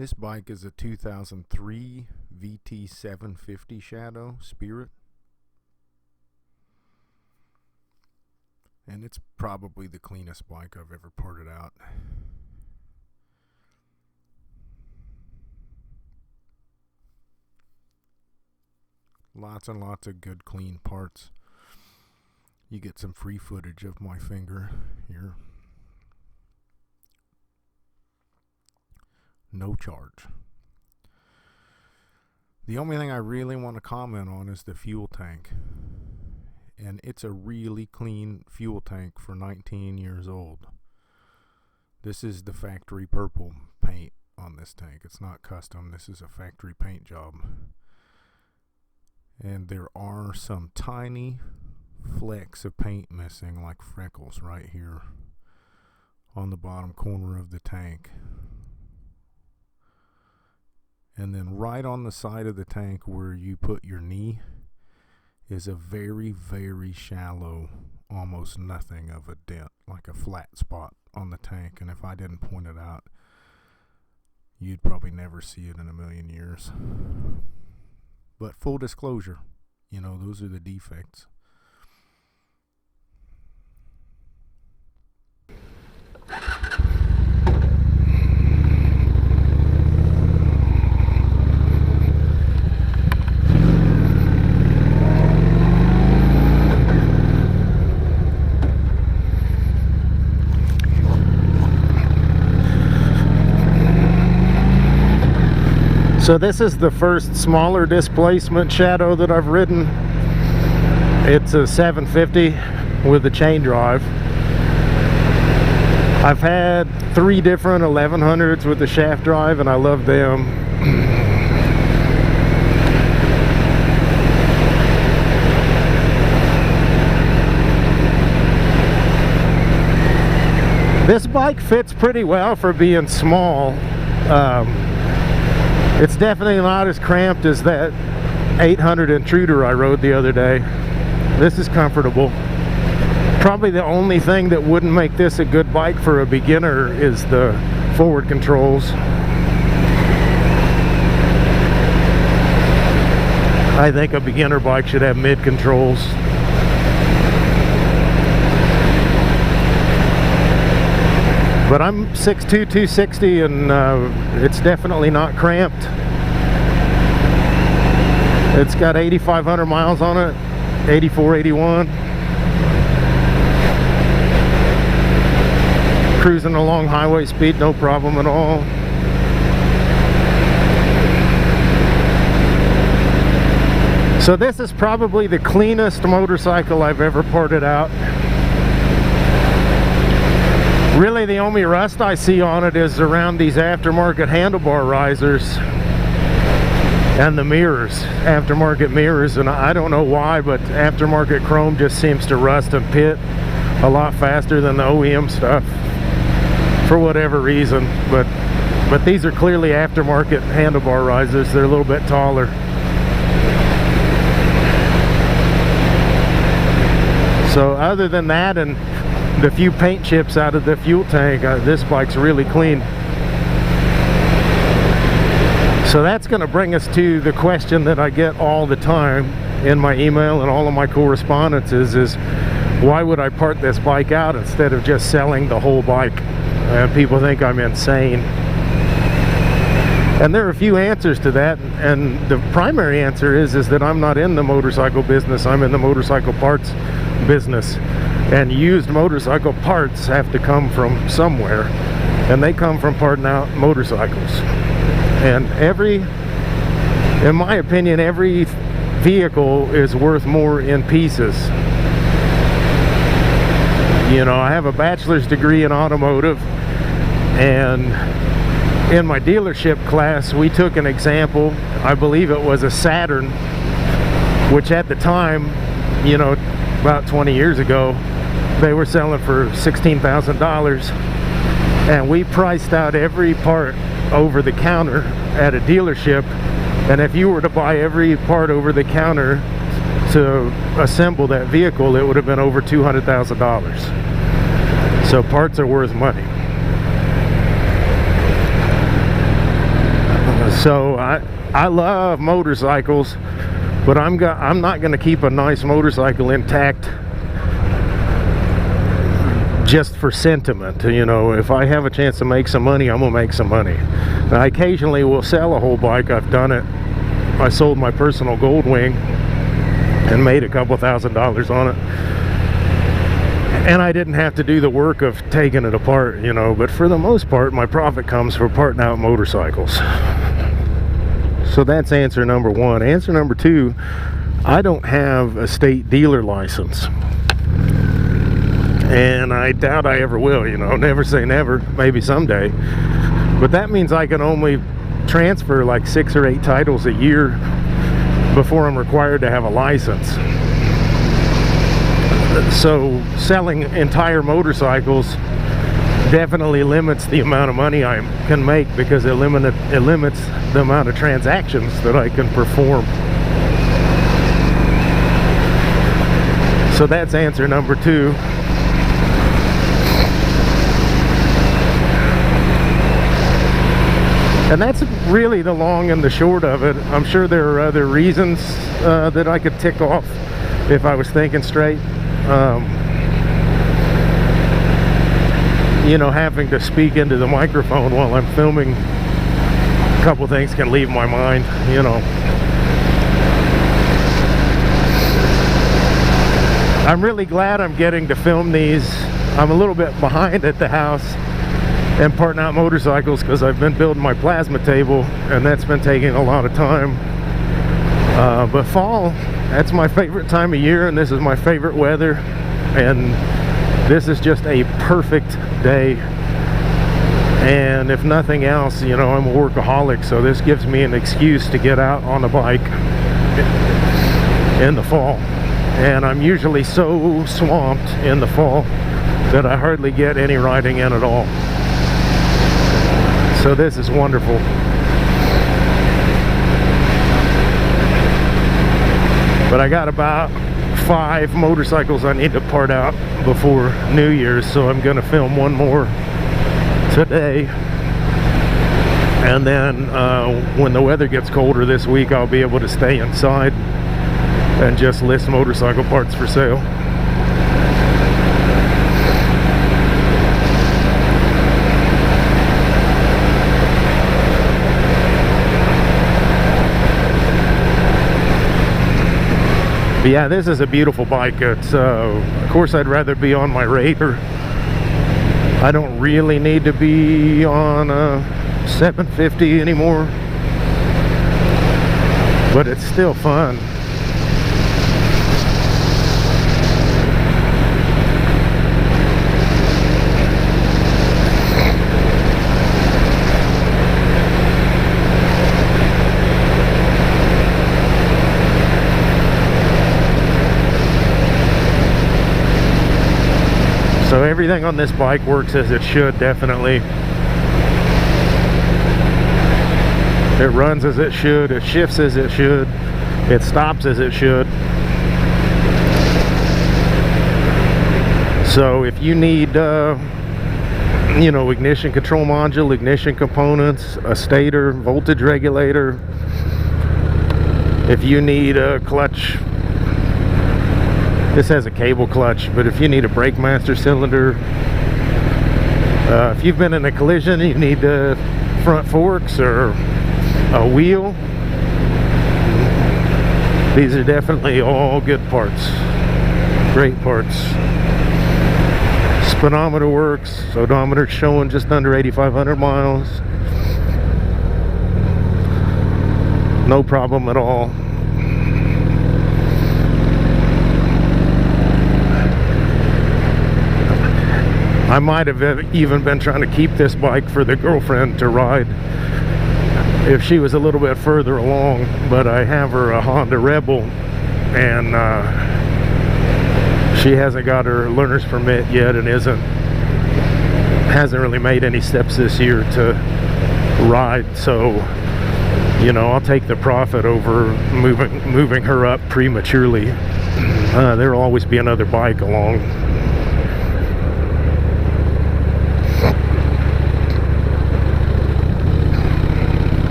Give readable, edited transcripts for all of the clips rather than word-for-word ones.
This bike is a 2003 VT750 Shadow Spirit, and it's probably the cleanest bike I've ever parted out. Lots and lots of good clean parts. You get some free footage of my finger here. No charge. The only thing I really want to comment on is the fuel tank. And it's a really clean fuel tank for 19 years old. This is the factory purple paint on this tank. It's not custom. This is a factory paint job. And there are some tiny flecks of paint missing, like freckles right here on the bottom corner of the tank. And then right on the side of the tank where you put your knee is a very, very shallow, almost nothing of a dent, like a flat spot on the tank. And if I didn't point it out, you'd probably never see it in a million years. But full disclosure, you know, those are the defects. So this is the first smaller displacement Shadow that I've ridden. It's a 750 with a chain drive. I've had 3 different 1100s with the shaft drive, and I love them. This bike fits pretty well for being small. It's definitely not as cramped as that 800 Intruder I rode the other day. This is comfortable. Probably the only thing that wouldn't make this a good bike for a beginner is the forward controls. I think a beginner bike should have mid controls. But I'm 6'2", 260, and it's definitely not cramped. It's got 8,500 miles on it, 84, 81. Cruising along highway speed, no problem at all. So this is probably the cleanest motorcycle I've ever parted out. Really, the only rust I see on it is around these aftermarket handlebar risers and the mirrors, aftermarket mirrors, and I don't know why, but aftermarket chrome just seems to rust and pit a lot faster than the OEM stuff for whatever reason. But these are clearly aftermarket handlebar risers. They're a little bit taller. So other than that, and the few paint chips out of the fuel tank, this bike's really clean. So that's going to bring us to the question that I get all the time in my email and all of my correspondences is, why would I part this bike out instead of just selling the whole bike? People think I'm insane. And there are a few answers to that, and the primary answer is that I'm not in the motorcycle business. I'm in the motorcycle parts business. And used motorcycle parts have to come from somewhere, and they come from parting out motorcycles. And in my opinion, every vehicle is worth more in pieces. You know, I have a bachelor's degree in automotive, and in my dealership class we took an example. I believe it was a Saturn, which at the time, you know, about 20 years ago, they were selling for $16,000, and we priced out every part over the counter at a dealership. And if you were to buy every part over the counter to assemble that vehicle, it would have been over $200,000. So parts are worth money. So I love motorcycles, but I'm not going to keep a nice motorcycle intact just for sentiment. You know, if I have a chance to make some money, I'm gonna make some money. I occasionally will sell a whole bike. I've done it. I sold my personal Goldwing and made a couple $1,000s on it, and I didn't have to do the work of taking it apart, you know. But for the most part, my profit comes from parting out motorcycles. So that's answer number one. Answer number two, I don't have a state dealer license, and I doubt I ever will, you know. Never say never, maybe someday. But that means I can only transfer like 6 or 8 titles a year before I'm required to have a license. So selling entire motorcycles definitely limits the amount of money I can make, because it limits the amount of transactions that I can perform. So that's answer number two. And that's really the long and the short of it. I'm sure there are other reasons that I could tick off if I was thinking straight. You know, having to speak into the microphone while I'm filming, a couple things can leave my mind, you know. I'm really glad I'm getting to film these. I'm a little bit behind at the house and parting out motorcycles because I've been building my plasma table, and that's been taking a lot of time. But fall, that's my favorite time of year, and this is my favorite weather, and this is just a perfect day. And if nothing else, you know, I'm a workaholic, so this gives me an excuse to get out on a bike in the fall. And I'm usually so swamped in the fall that I hardly get any riding in at all. So this is wonderful. But I got about 5 motorcycles I need to part out before New Year's, so I'm gonna film one more today. And then when the weather gets colder this week, I'll be able to stay inside and just list motorcycle parts for sale. But yeah, this is a beautiful bike. It's of course I'd rather be on my Raider. I don't really need to be on a 750 anymore, but it's still fun. So everything on this bike works as it should, definitely. It runs as it should, it shifts as it should, it stops as it should. So if you need, you know, ignition control module, ignition components, a stator, voltage regulator, if you need a clutch, this has a cable clutch, but if you need a brake master cylinder, if you've been in a collision, you need front forks or a wheel, these are definitely all good parts, great parts. Speedometer works, odometer showing just under 8,500 miles, no problem at all. I might have even been trying to keep this bike for the girlfriend to ride if she was a little bit further along, but I have her a Honda Rebel, and she hasn't got her learner's permit yet, and hasn't really made any steps this year to ride. So, you know, I'll take the profit over moving her up prematurely. There'll always be another bike along.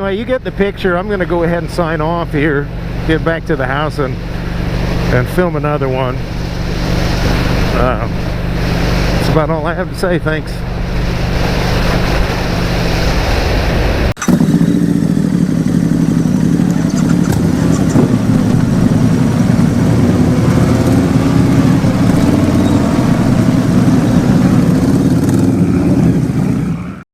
anyway, you get the picture. I'm going to go ahead and sign off here, get back to the house and film another one. That's about all I have to say. Thanks.